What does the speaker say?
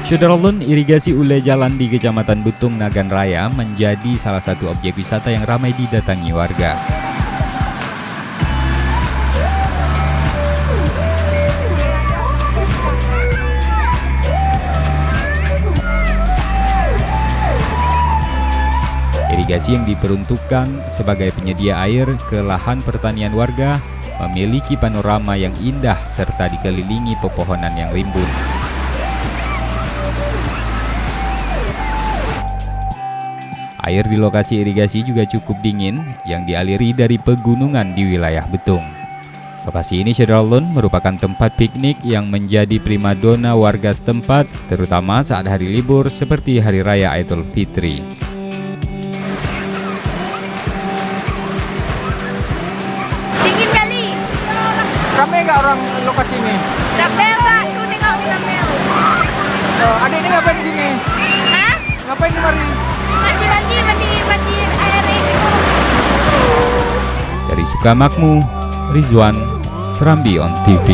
Syederalun, irigasi ule jalan di Kecamatan Betung, Nagan Raya menjadi salah satu objek wisata yang ramai didatangi warga. Irigasi yang diperuntukkan sebagai penyedia air ke lahan pertanian warga memiliki panorama yang indah serta dikelilingi pepohonan yang rimbun. Air di lokasi irigasi juga cukup dingin yang dialiri dari pegunungan di wilayah Betung. Lokasi ini Syederalun merupakan tempat piknik yang menjadi primadona warga setempat, terutama saat hari libur seperti Hari Raya Idul Fitri. Dingin kali. Ramai nggak orang lokasi ini? Ramai Pak, tuh tengok di ramai. Adik ini ngapain di sini? Hah? Ngapain di mari? Mandi air ini. Dari Sukamakmur, Rizwan, Serambi on TV.